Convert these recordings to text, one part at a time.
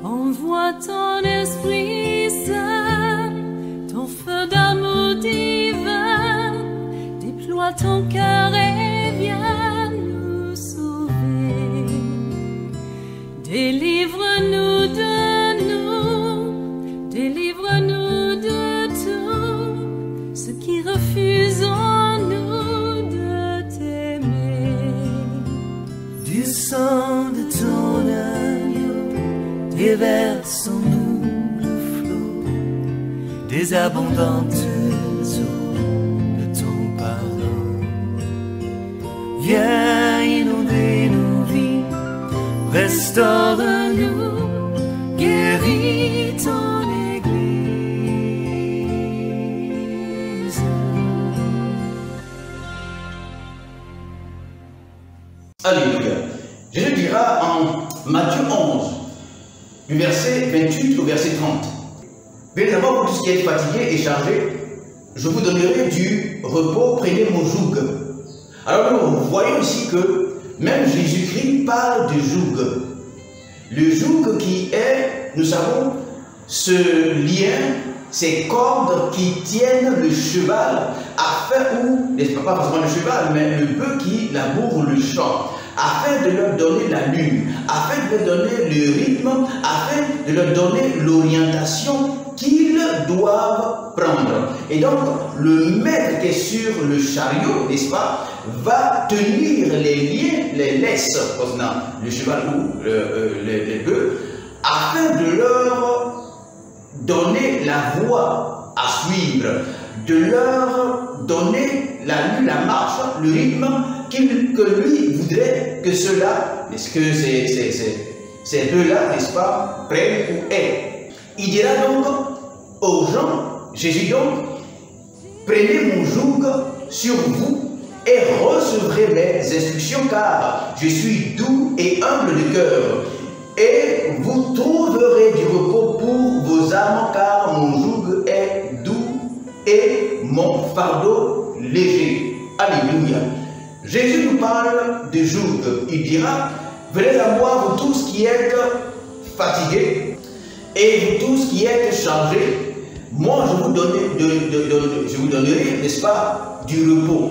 Envoie ton Esprit Saint, ton feu d'amour divin, déploie ton cœur et viens nous sauver. Délivre-nous délivre-nous de tout ce qui refuse en nous de t'aimer. Du sang de ton agneau, déversons-nous le flot des abondantes eaux de ton pardon. Viens inonder nos vies, restaure-nous, guéris ton Église. Alléluia. Jésus dira en Matthieu 11, du verset 28 au verset 30. Véritablement, pour tout ce qui est fatigué et chargé, je vous donnerai du repos, prenez mon joug. Alors nous voyons ici que même Jésus-Christ parle de joug. Le joug qui est, nous savons, ce lien, ces cordes qui tiennent le cheval, afin ou, n'est-ce pas forcément le cheval, mais le bœuf qui laboure le champ, afin de leur donner la lune, afin de leur donner le rythme, afin de leur donner l'orientation qu'ils doivent prendre. Et donc, le maître qui est sur le chariot, n'est-ce pas, va tenir les liens, les laisses concernant le cheval ou les bœufs, afin de leur donner la voie à suivre, de leur donner la lune, la marche, le rythme que lui voudrait que cela, est-ce que ces deux-là, n'est-ce pas, prennent ou aient. Il dira donc aux gens, Jésus donc, prenez mon joug sur vous et recevrez mes instructions, car je suis doux et humble de cœur, et vous trouverez du repos pour vos âmes, car mon joug est doux et mon fardeau léger. Alléluia. Jésus nous parle de joug. Il dira, venez à moi, vous tous qui êtes fatigués et vous tous qui êtes chargés, moi je vous donnerai, n'est-ce pas, du repos.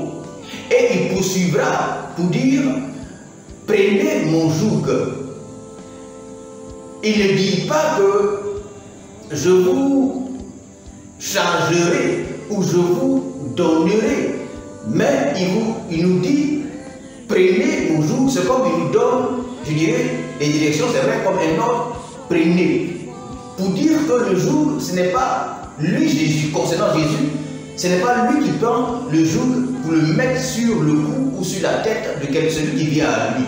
Et il poursuivra pour dire, prenez mon joug. Il ne dit pas que je vous chargerai ou je vous donnerai, mais il nous dit, prenez mon joug. C'est comme il nous donne, je dirais, les directions, c'est vrai, comme un ordre, prenez. Pour dire que le joug, ce n'est pas lui, Jésus, concernant Jésus, ce n'est pas lui qui prend le joug pour le mettre sur le cou ou sur la tête de celui qui vient à lui.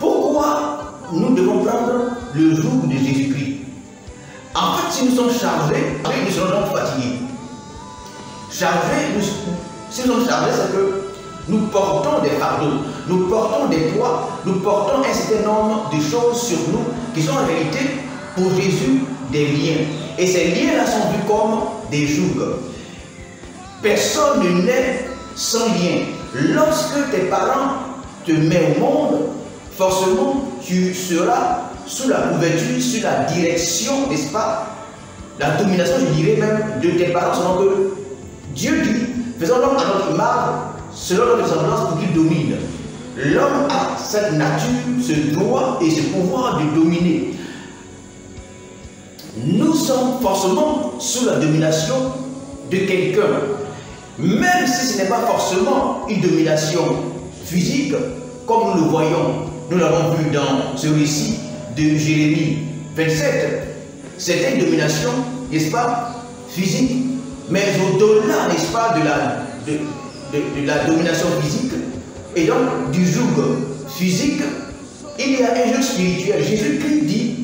Pourquoi nous devons prendre le joug de Jésus-Christ? En fait, si nous sommes chargés, nous serons donc fatigués. Chargés, si nous sommes chargés, c'est que nous portons des fardeaux, nous portons des poids, nous portons un certain nombre de choses sur nous qui sont en réalité pour Jésus des liens. Et ces liens-là sont vus comme des jougs. Personne ne naît sans lien. Lorsque tes parents te mettent au monde, forcément tu seras sous la couverture, sous la direction, n'est-ce pas, la domination, je dirais même, de tes parents, selon que Dieu dit, faisons l'homme à notre image, selon notre ressemblance pour qu'il domine. L'homme a cette nature, ce droit et ce pouvoir de dominer. Nous sommes forcément sous la domination de quelqu'un, même si ce n'est pas forcément une domination physique, comme nous le voyons, nous l'avons vu dans ce récit de Jérémie 27. C'est une domination, n'est-ce pas, physique, mais au-delà, n'est-ce pas, de la domination physique et donc du joug physique, il y a un joug spirituel. Jésus-Christ dit,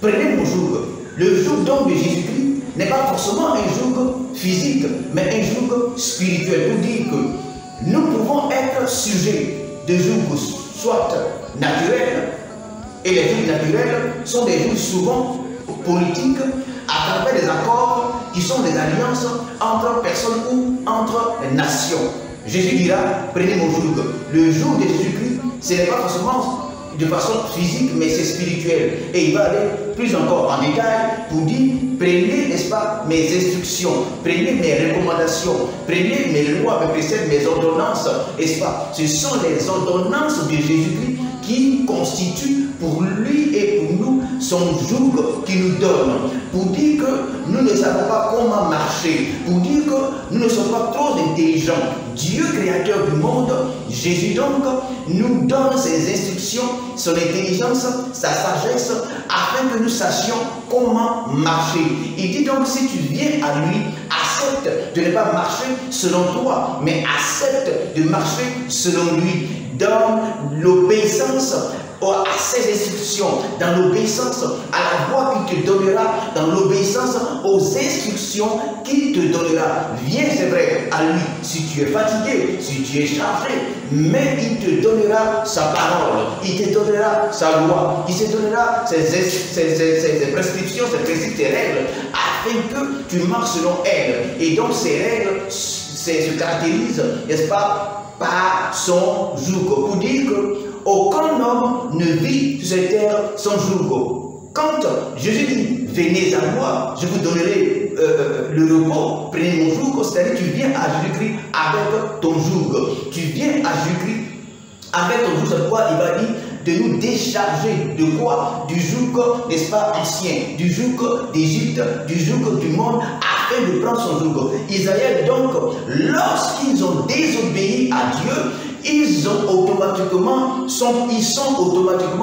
prenez mon joug. Le joug donc de Jésus-Christ n'est pas forcément un joug physique, mais un joug spirituel. Pour dire que nous pouvons être sujets de joug soit naturels, et les jougs naturels sont des jougs souvent politiques à travers des accords qui sont des alliances entre personnes ou entre nations. Jésus dira, prenez mon joug. Le joug de Jésus-Christ, ce n'est pas forcément de façon physique, mais c'est spirituel. Et il va aller plus encore en détail pour dire, prenez, n'est-ce pas, mes instructions, prenez mes recommandations, prenez mes lois, mes préceptes, mes ordonnances, n'est-ce pas? Ce sont les ordonnances de Jésus-Christ qui constituent pour lui et pour nous son joug qu'il nous donne, pour dire que nous ne savons pas comment marcher, pour dire que nous ne sommes pas trop intelligents. Dieu, créateur du monde, Jésus donc, nous donne ses instructions, son intelligence, sa sagesse, afin que nous sachions comment marcher. Il dit donc, si tu viens à lui, accepte de ne pas marcher selon toi, mais accepte de marcher selon lui, dans l'obéissance à ses instructions, dans l'obéissance à la voix qu'il te donnera, dans l'obéissance aux instructions qu'il te donnera. Viens, c'est vrai, à lui, si tu es fatigué, si tu es chargé, mais il te donnera sa parole, il te donnera sa loi, il te donnera ses prescriptions, ses principes, ses règles, afin que tu marches selon elles. Et donc ces règles se caractérisent, n'est-ce pas, par son joug, pour dire que aucun homme ne vit sur cette terre sans joug. Quand Jésus dit, venez à moi, je vous donnerai le repos, prenez mon joug, c'est-à-dire tu viens à Jésus-Christ avec ton joug. Tu viens à Jésus-Christ avec ton joug, c'est quoi il va dire de nous décharger de quoi? Du joug, n'est-ce pas, ancien, du joug d'Égypte, du joug du monde, afin de prendre son joug. Israël donc, lorsqu'ils ont désobéi à Dieu, ils sont automatiquement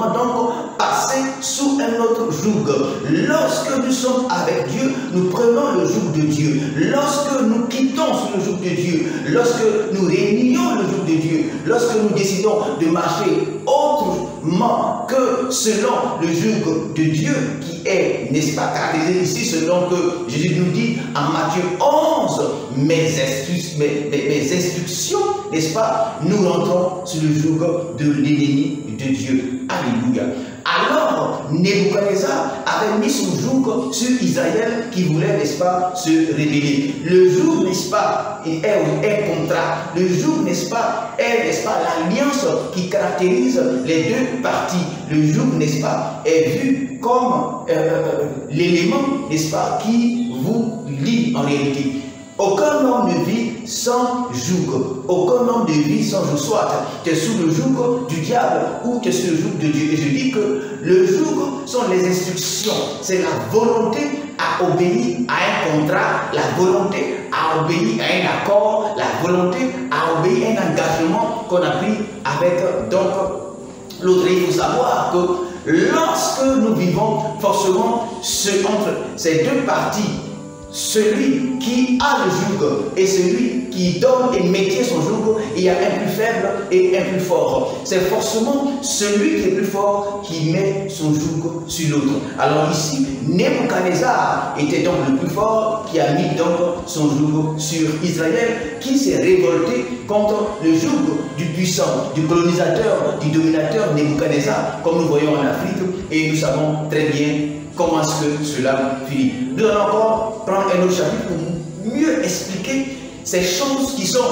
donc passés sous un autre joug. Lorsque nous sommes avec Dieu, nous prenons le joug de Dieu. Lorsque nous quittons sous le joug de Dieu, lorsque nous réunions le joug de Dieu, lorsque nous décidons de marcher autrement que selon le joug de Dieu qui est, n'est-ce pas, caractérisé ici selon que Jésus nous dit en Matthieu 11, mes instructions, n'est-ce pas, nous rentrons sur le joug de l'ennemi de Dieu. Alléluia. Alors, Nebuchadnezzar avait mis son joug sur Israël qui voulait, n'est-ce pas, se révéler. Le joug, n'est-ce pas, est un contrat. Le joug, n'est-ce pas, est, n'est-ce pas, l'alliance qui caractérise les deux parties. Le joug, n'est-ce pas, est vu comme l'élément, n'est-ce pas, qui vous lie en réalité. Aucun homme ne vit sans joug. Aucun homme ne vit sans joug. Soit tu es sous le joug du diable ou tu es sous le joug de Dieu. Et je dis que le joug sont les instructions. C'est la volonté à obéir à un contrat, la volonté à obéir à un accord, la volonté à obéir à un engagement qu'on a pris avec donc l'autre. Il faut savoir que lorsque nous vivons forcément entre ces deux parties, celui qui a le joug et celui qui donne et maintient son joug, il y a un plus faible et un plus fort. C'est forcément celui qui est plus fort qui met son joug sur l'autre. Alors ici, Nebuchadnezzar était donc le plus fort qui a mis donc son joug sur Israël, qui s'est révolté contre le joug du puissant, du colonisateur, du dominateur Nebuchadnezzar, comme nous voyons en Afrique, et nous savons très bien comment est-ce que cela finit. Nous allons encore prendre un autre chapitre pour mieux expliquer ces choses qui sont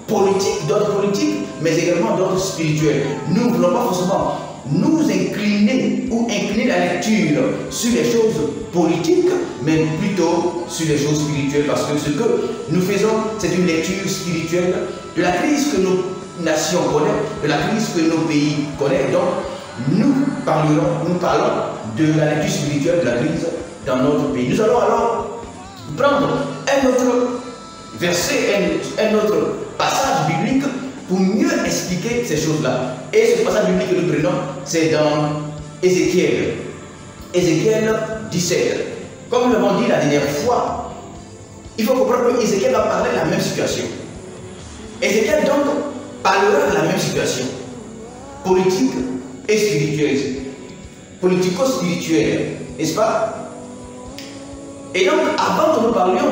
politiques, d'ordre politique, mais également d'ordre spirituel. Nous ne voulons pas forcément nous incliner ou incliner la lecture sur les choses politiques, mais plutôt sur les choses spirituelles, parce que ce que nous faisons, c'est une lecture spirituelle de la crise que nos nations connaissent, de la crise que nos pays connaissent. Donc, nous parlons de la lecture spirituelle de la crise dans notre pays. Nous allons alors prendre un autre verset, un autre passage biblique pour mieux expliquer ces choses-là. Et ce passage biblique que nous prenons, c'est dans Ézéchiel. Ézéchiel 17. Comme nous l'avons dit la dernière fois, il faut comprendre que Ézéchiel va parler de la même situation. Ézéchiel donc parlera de la même situation, politique et spirituelle. Politico-spirituelle, n'est-ce pas? Et donc, avant que nous parlions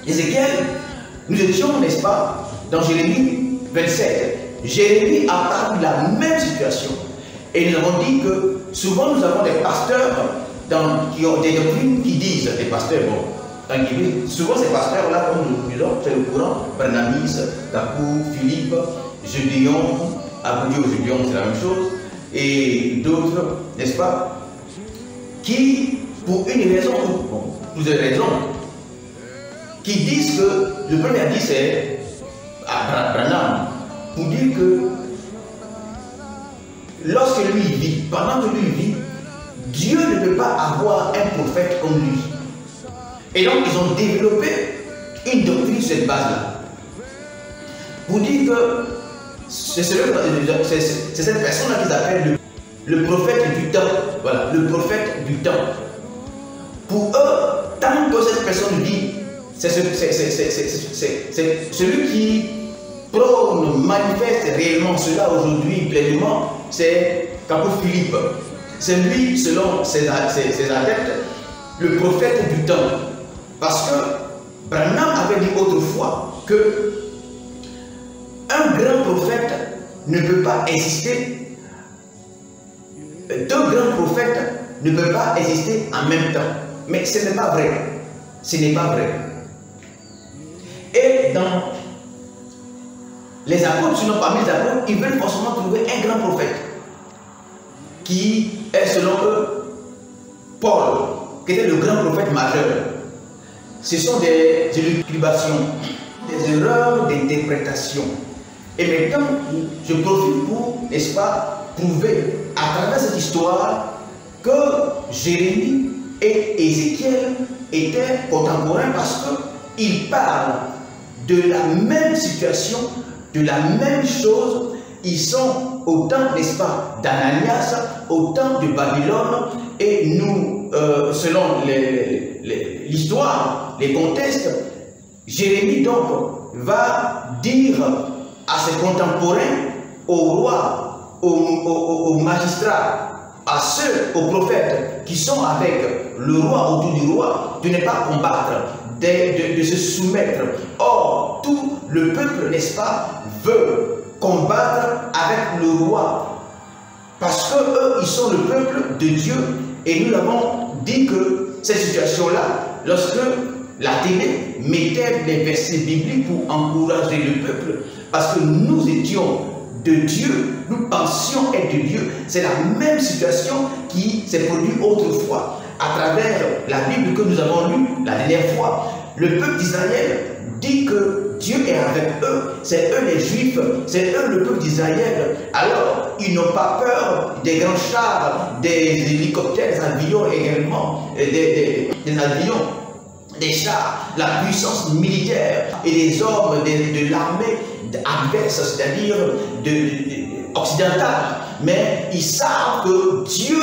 d'Ézéchiel, nous étions, n'est-ce pas, dans Jérémie 27. Jérémie a parlé de la même situation. Et nous avons dit que souvent nous avons des pasteurs qui ont des doctrines qui disent, des pasteurs, bon, dans l'Église, souvent ces pasteurs-là, comme nous disons, c'est le courant, Barnabas, Kakou, Philippe, Gédéon, Aboudio, Gédéon, c'est la même chose. et d'autres, n'est-ce pas, qui, pour une raison ou bon, plusieurs raisons, qui disent que, le premier a dit c'est à Branham, pour dire que lorsque lui vit, pendant que lui vit, Dieu ne peut pas avoir un prophète comme lui. Et donc ils ont développé une doctrine sur cette base-là. Pour dire que c'est cette personne-là qu'ils appellent le prophète du temps. Voilà, le prophète du temps. Pour eux, tant que cette personne dit, c'est celui qui prône, manifeste réellement cela aujourd'hui pleinement, c'est Capo Philippe. C'est lui, selon ses adeptes, le prophète du temps. Parce que Branham avait dit autrefois que un grand prophète ne peut pas exister, deux grands prophètes ne peuvent pas exister en même temps. Mais ce n'est pas vrai. Ce n'est pas vrai. Et dans les apôtres, sinon parmi les apôtres, ils veulent forcément trouver un grand prophète qui est selon eux Paul, qui était le grand prophète majeur. Ce sont des élucubrations, des erreurs d'interprétation. Et maintenant, je profite pour, n'est-ce pas, prouver à travers cette histoire que Jérémie et Ézéchiel étaient contemporains parce qu'ils parlent de la même situation, de la même chose. Ils sont au temps, n'est-ce pas, d'Ananias, au temps de Babylone, et nous, selon l'histoire, les contextes, Jérémie donc va dire à ses contemporains, aux rois, aux magistrats, à ceux, aux prophètes qui sont avec le roi, autour du roi, de ne pas combattre, de se soumettre. Or, tout le peuple, n'est-ce pas, veut combattre avec le roi. Parce que eux, ils sont le peuple de Dieu. Et nous avons dit que cette situation-là, lorsque la télé mettait des versets bibliques pour encourager le peuple, parce que nous étions de Dieu, nous pensions être de Dieu. C'est la même situation qui s'est produite autrefois à travers la Bible que nous avons lue la dernière fois. Le peuple d'Israël dit que Dieu est avec eux, c'est eux les Juifs, c'est eux le peuple d'Israël. Alors, ils n'ont pas peur des grands chars, des hélicoptères, des avions également, des avions, des chars, la puissance militaire et les hommes de l'armée adverse, c'est-à-dire occidentale. Mais ils savent que Dieu,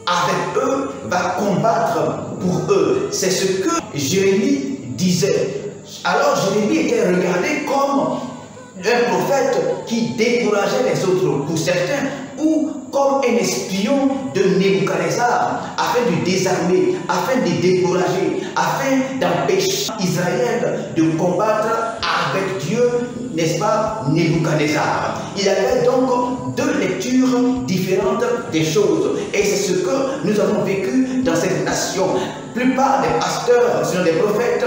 avec eux, va combattre pour eux. C'est ce que Jérémie disait. Alors Jérémie était regardé comme un prophète qui décourageait les autres pour certains, ou comme un espion de Nebuchadnezzar, afin de désarmer, afin de décourager, afin d'empêcher Israël de combattre avec Dieu, n'est-ce pas, Nebuchadnezzar. Il y avait donc deux lectures différentes des choses. Et c'est ce que nous avons vécu dans cette nation. La plupart des pasteurs, sinon des prophètes,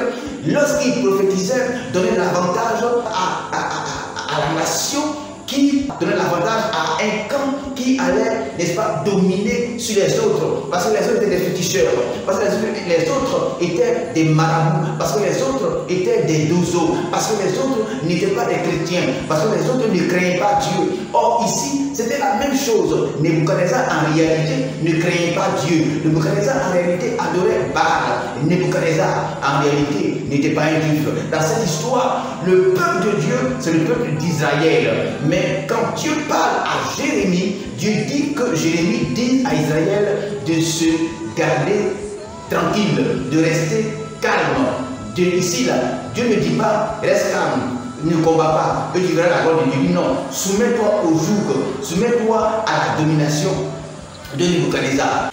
lorsqu'ils prophétisaient, donnaient l'avantage à la nation, qui donnait l'avantage à un camp qui allait, n'est-ce pas, dominer sur les autres, parce que les autres étaient des féticheurs, parce que les autres étaient des marabouts, parce que les autres étaient des douzeaux, parce que les autres n'étaient pas des chrétiens, parce que les autres ne craignaient pas Dieu. Or ici, c'était la même chose. Nebuchadnezzar en réalité ne craignait pas Dieu. Nebuchadnezzar en réalité adorait Baal. Nebuchadnezzar en réalité n'était pas un juif. Dans cette histoire, le peuple de Dieu, c'est le peuple d'Israël. Mais quand Dieu parle à Jérémie, Dieu dit que Jérémie dit à Israël de se garder tranquille, de rester calme. Ici, là, Dieu ne dit pas reste calme, ne combat pas, et tu verras la gloire de Dieu. Non, soumets-toi au joug, soumets-toi à la domination de Nebuchadnezzar.